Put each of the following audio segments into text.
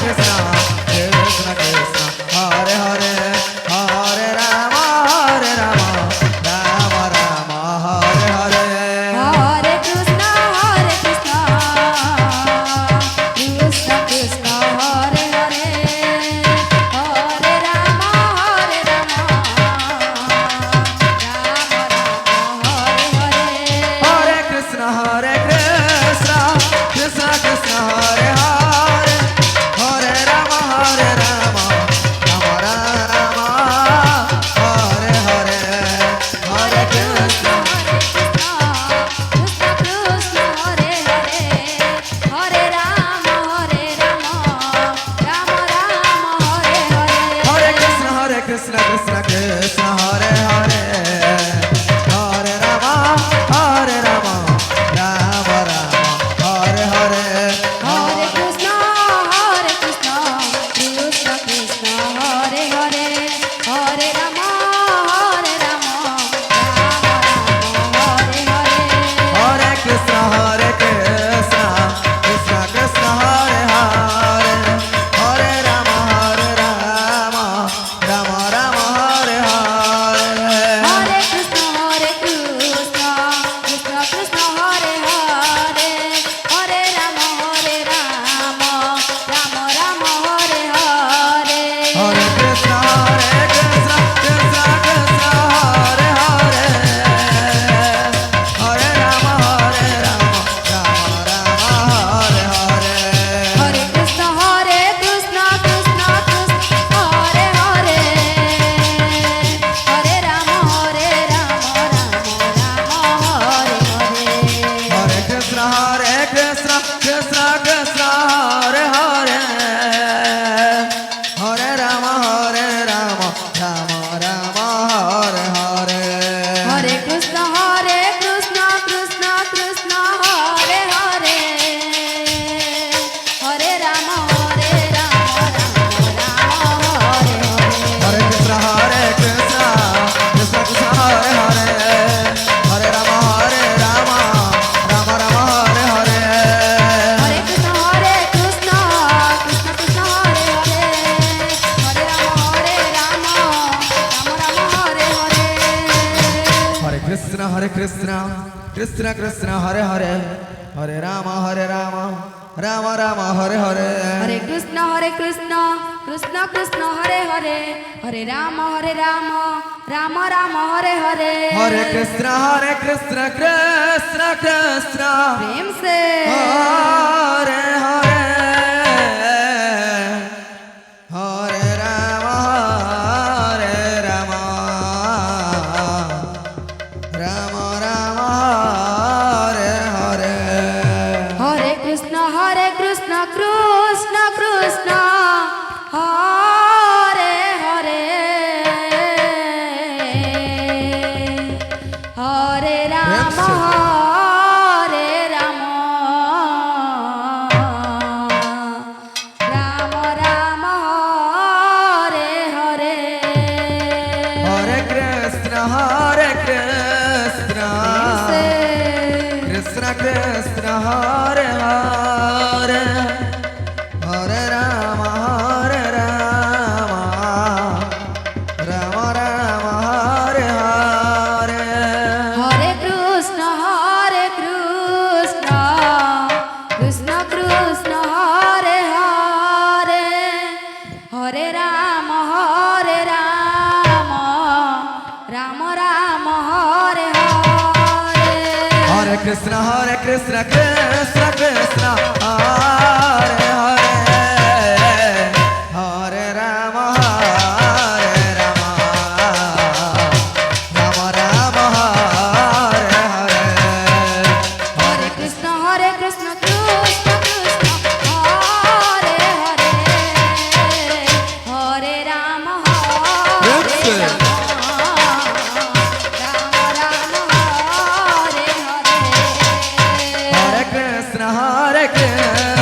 Krishna Krishna Hare Hare Hare Rama Rama Rama Hare Hare Hare Krishna Krishna Krishna Hare Hare Hare Rama Rama Rama Hare Hare Hare Krishna Krishna Krishna प्रेम से Hare Hare Hare Rama Rama Rama Hare Hare Hare Krishna Krishna Krishna Hare Hare Hare Rama Rama Rama Hare Hare Hare Krishna Krishna Krishna Hare Hare Hare Rama Rama Rama Hare Hare Hare Krishna Krishna Krishna Hare Hare Hare Rama Rama Rama Hare Hare Hare Krishna Krishna Krishna Hare Hare Hare Rama Rama Rama Hare Hare Hare Krishna Krishna Hare Hare Hare Rama Rama Hare Hare Hare Krishna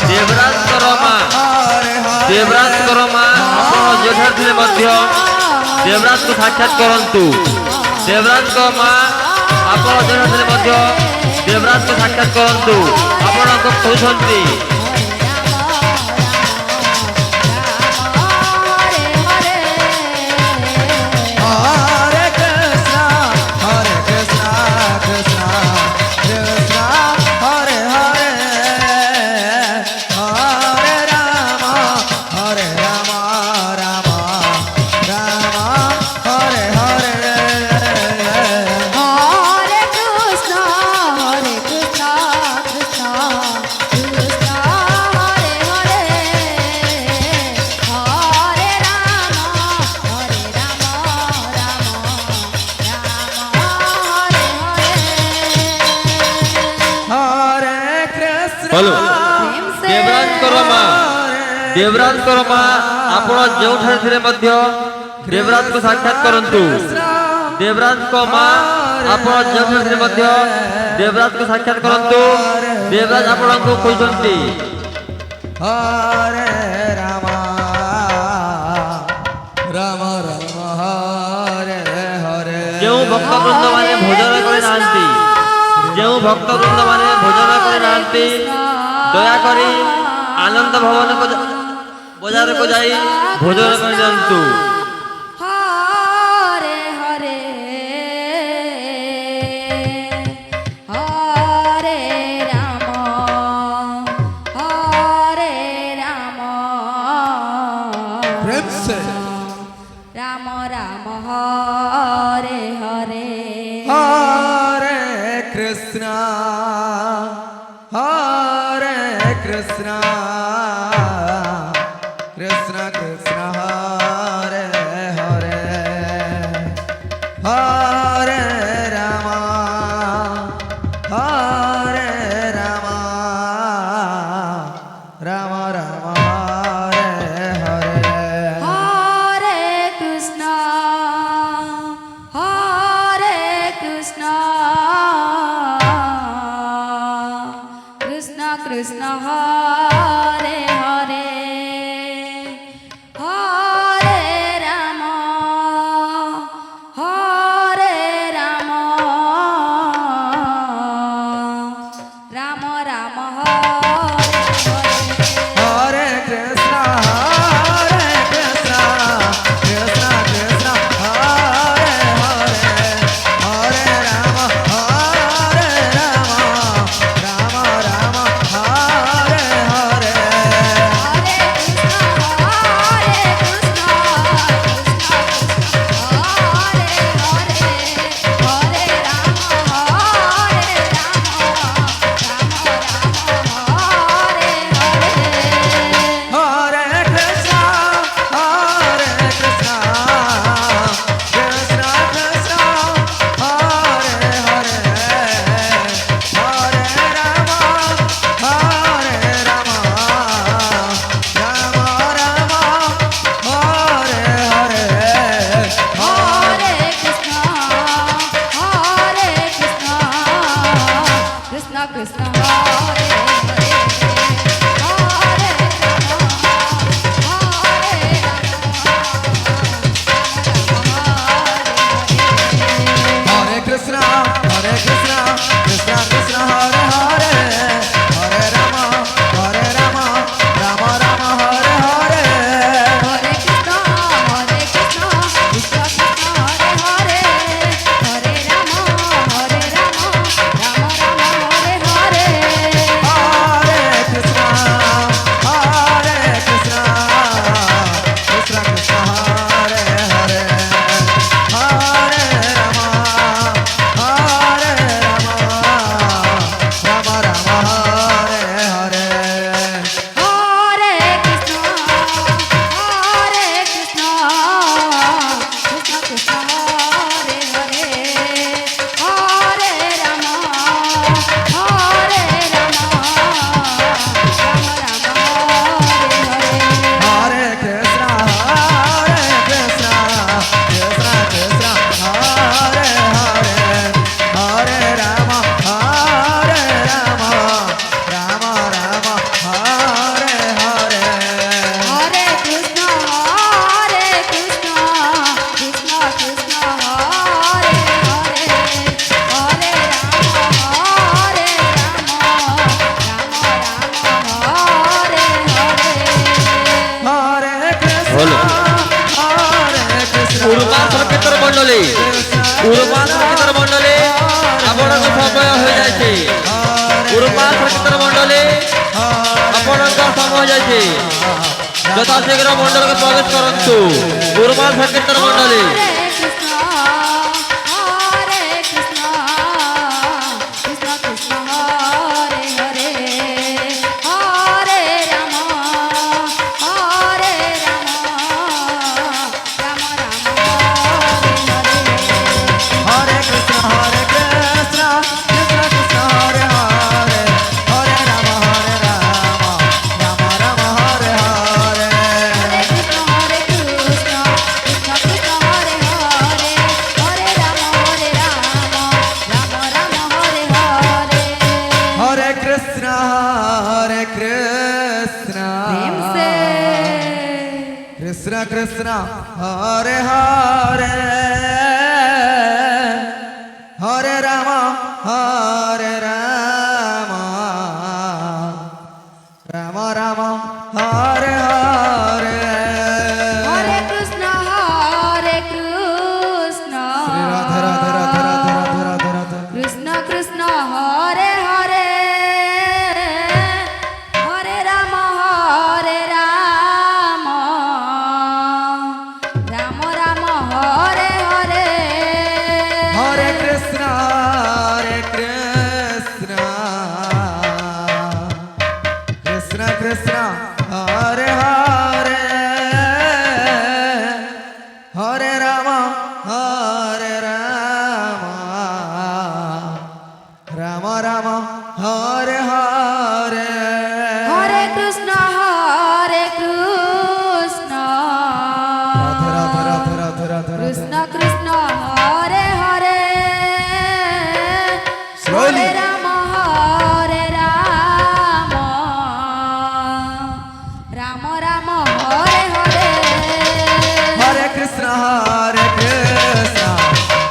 ଦେବରାଜଙ୍କର ମା ଦେବରାଜଙ୍କର ମା ଆପଣ ଯେଉଁଠାରେ ଥିଲେ ମଧ୍ୟ ଦେବରାଜକୁ ସାକ୍ଷାତ କରନ୍ତୁ। ଦେବରାଜଙ୍କ ମା ଆପଣ ଯେଉଁଠାରେ ଥିଲେ ମଧ୍ୟ ଦେବରାଜକୁ ସାକ୍ଷାତ କରନ୍ତୁ। ଆପଣଙ୍କୁ କହୁଛନ୍ତି ଦେବରାଜଙ୍କର ମା ଆପଣ ଯେଉଁଠାରେ ଥିଲେ ମଧ୍ୟ ଦେବରାଜକୁ ସାକ୍ଷାତ କରନ୍ତୁ। ଦେବରାଜଙ୍କ ମା ଆପଣ ଯେଉଁଠାରେ ଥିଲେ ମଧ୍ୟ ଦେବରାଜକୁ ସାକ୍ଷାତ କରନ୍ତୁ। ଦେବରାଜ ଆପଣଙ୍କୁ କହୁଛନ୍ତି ହରେ ରାମ ରାମ ରାମ ହରେ ହରେ। ଯେଉଁ ଭକ୍ତବୃନ୍ଦ ମାନେ ଭୋଜନ କରିନାହାନ୍ତି ଯେଉଁ ଭକ୍ତବୃନ୍ଦ ମାନେ ଭୋଜନ କରିନାହାନ୍ତି ଦୟାକରି ଆନନ୍ଦ ଭବନକୁ ବଜାରକୁ ଯାଇ ଭୋଜନ କରିଦିଅନ୍ତୁ। ହରେ ହରେ ହରେ ରାମ प्रेम से राम राम हरे हरे हरे कृष्णा कृष्ण कृष्ण हरे हरे हरे राम राम राम हरे हरे हरे कृष्ण कृष्ण कृष्ण हरे हरे हरे राम राम राम हरे हरे कृष्ण कृष्ण कृष्ण हरे हरे हरे राम राम राम हरे हरे हरे कृष्ण कृष्ण कृष्ण हरे हरे हरे राम राम हरे हरे कृष्ण कृष्ण हरे हरे हरे हरे कृष्ण कृष्ण कृष्ण हरे हरे हरे राम राम राम हरे हरे हरे कृष्ण कृष्ण कृष्ण हरे हरे हरे राम राम राम हरे हरे हरे মণ্ডলী উর্মা সংকীর্তন মণ্ডলী আপনার সময় হয়ে যাচ্ছে উর্মা সংকীর্তন মণ্ডলী আপনার সময় হয়ে যাচ্ছে যথাশীঘ্র মণ্ডলকে প্রবেশ করন্তু উর্মা সংকীর্তন মণ্ডলী Krishna Krishna Hare Hare Hare Rama Rama Rama Hare Hare Hare Krishna Hare Krishna Shri Radha Radha Radha Radha Radha Radha Radha Krishna Krishna Hare Hare Hare Rama Hare Rama Rama Rama Hare Hare Hare Krishna Hare Krishna Krishna Krishna Hare Hare Hare Rama Rama Rama Hare Hare Hare Krishna Hare Krishna Radha Radha Radha Radha Radha Krishna Krishna Hare Hare Slowly. Hare Rama Hare Rama Rama Rama Hare Hare Hare Krishna Hare Krishna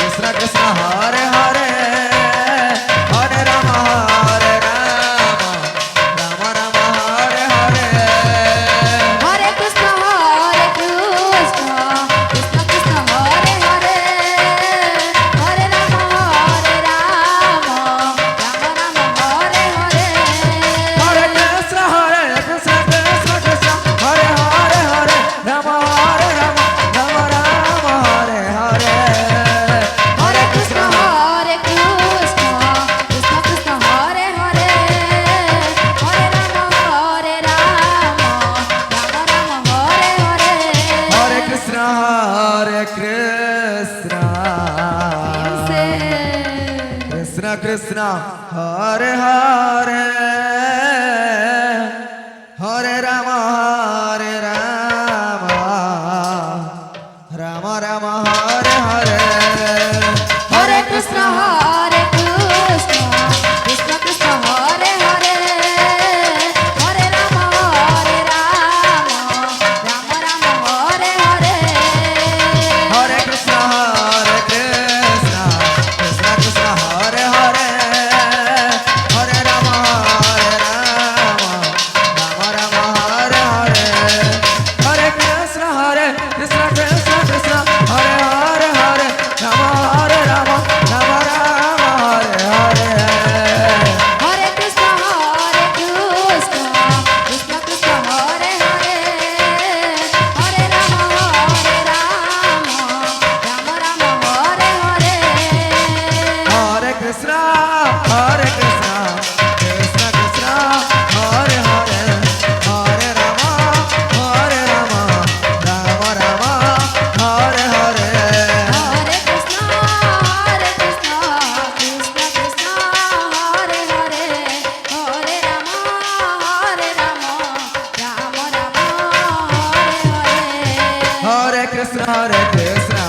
Krishna Krishna Hare Hare Hare Rama Hare Rama Rama Rama Hare Hare Hare Krishna Hare Krishna Krishna Krishna Hare Hare Hare Rama Hare Rama Rama Rama Hare Hare Hare Krishna Hare Krishna Krishna Krishna Hare Hare Hare Rama Hare Rama Rama Rama Hare Hare Hare Krishna Hare Krishna Krishna Krishna Hare Hare Hare Rama Hare Rama Rama Rama Hare Hare Hare Krishna Hare Krishna Krishna Krishna Hare Hare Hare Rama Hare Rama Rama Rama Hare Hare Hare Krishna Hare Krishna Krishna Krishna Hare Hare Hare Rama Hare Rama Rama Rama Hare Hare Hare Krishna Hare Krishna Krishna Krishna Hare Hare Hare Rama Hare Rama Rama Rama Hare Hare Hare Krishna Hare Krishna Krishna Krishna Hare Hare Hare Rama Hare Rama Rama Rama Hare Hare Hare Krishna Hare Krishna Krishna Krishna Hare Hare Hare Rama Hare Rama Rama Rama Hare Hare Hare Krishna Hare Krishna Krishna Krishna Hare Hare Hare Rama Hare Rama Rama Rama Hare Hare Hare Krishna Hare Krishna Krishna Krishna Hare Hare Hare Rama Hare Rama Rama Rama Hare Hare Hare Krishna Hare Krishna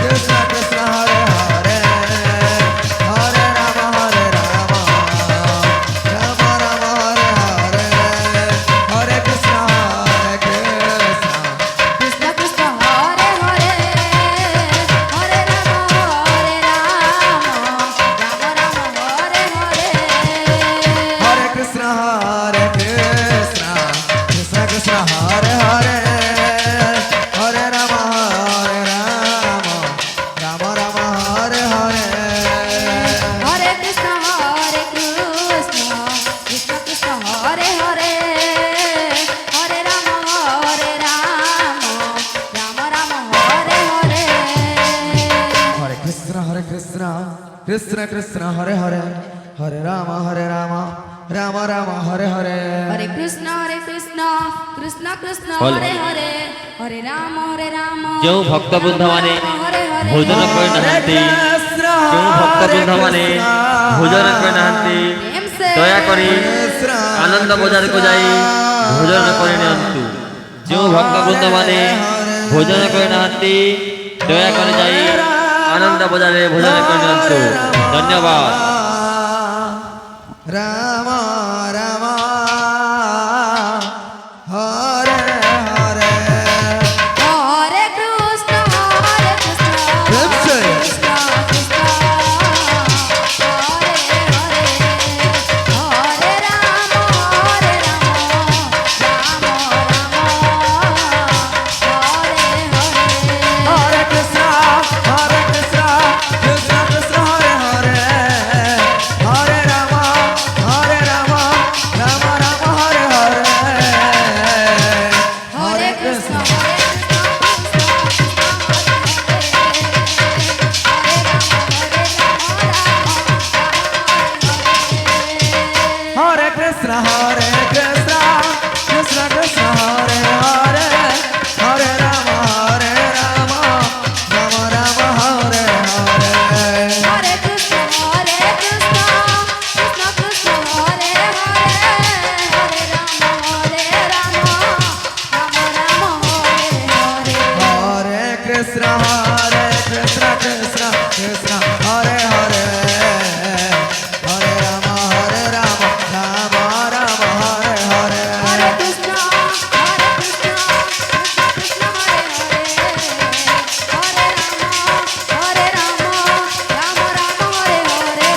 Krishna Krishna Hare Hare Hare Rama Hare Rama Rama Rama Hare Hare Hare Krishna Hare Krishna Krishna Krishna Hare Hare Hare Rama Hare Rama Rama Rama Hare Hare Hare Krishna Hare Krishna Krishna Krishna Hare Hare Hare Rama Krishna Krishna Hare Hare Hare Ram Ram Ram Hare Hare Hare Krishna Krishna Krishna হরে। হরে হরে হরে রাম ଯେଉଁ ଭକ୍ତବୃନ୍ଦ ମାନେ ହରେ ହରେ ଭୋଜନ କରିନାହାନ୍ତି ଯେଉଁ ଭକ୍ତବୃନ୍ଦ ମାନେ ଭୋଜନ କରିନାହାନ୍ତି ପ୍ରେମ ସେ ଦୟାକରି ଆନନ୍ଦ ବଜାରକୁ ଯାଇ ଭୋଜନ କରି ନିଅନ୍ତୁ ଯେଉଁ ଭକ୍ତବୃନ୍ଦ ମାନେ ଭୋଜନ କରିନାହାନ୍ତି ଦୟାକରି ଯାଇ ଆନନ୍ଦ ବଜାରରେ ଭୋଜନ କରି ନିଅନ୍ତୁ ଧନ୍ୟବାଦ ରାମ ରାମ ହରେ ହରେ हरे कृष्ण प्रेम से। कृष्ण कृष्ण हरे हरे हरे राम राम राम हरे हरे हरे कृष्ण कृष्ण कृष्ण हरे हरे हरे राम राम राम हरे हरे हरे कृष्ण हरे कृष्ण कृष्ण कृष्ण हरे हरे हरे राम राम राम हरे हरे हरे कृष्ण कृष्ण कृष्ण हरे हरे हरे राम राम राम हरे हरे हरे कृष्ण कृष्ण कृष्ण हरे हरे हरे राम राम राम हरे हरे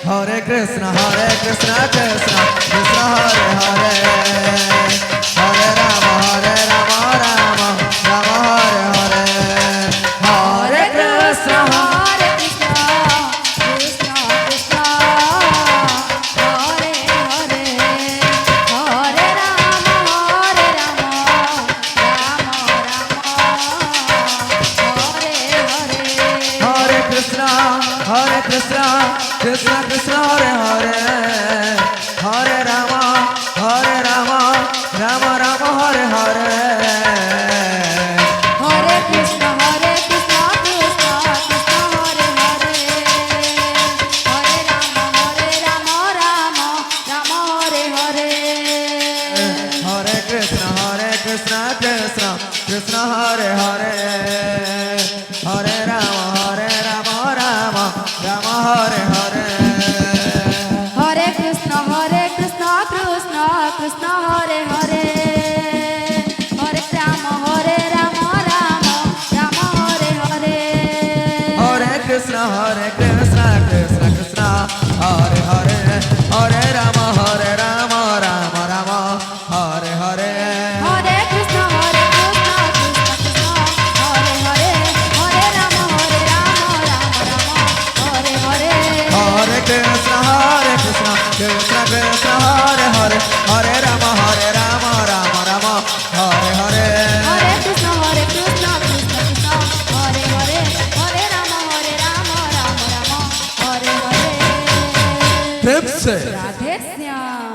हरे कृष्ण कृष्ण कृष्ण हरे हरे हरे राम राम राम हरे हरे हरे कृष्ण कृष्ण कृष्ण हरे हरे हरे राम राम राम हरे हरे हरे कृष्ण कृष्ण कृष्ण कृष्ण हरे हरे हरे राम राम राम हरे हरे हरे कृष्ण कृष्ण कृष्ण हरे हरे हरे राम राम राम हरे हरे हरे कृष्ण कृष्ण कृष्ण हरे हरे हरे राम राम राम हरे हरे हरे कृष्ण कृष्ण कृष्ण हरे हरे हरे राम राम राम हरे हरे हरे कृष्ण कृष्ण कृष्ण हरे हरे हरे राम राम राम हरे हरे हरे कृष्ण कृष्ण कृष्ण हरे हरे हरे राम राम राम हरे हरे हरे कृष्ण कृष्ण कृष्ण हरे हरे हरे राम राम हरे हरे हरे कृष्ण कृष्ण कृष्ण हरे हरे हरे राम राम राम हरे हरे हरे कृष्ण कृष्ण कृष्ण हरे हरे हरे राम राम राम हरे हरे प्रेम से राधे श्याम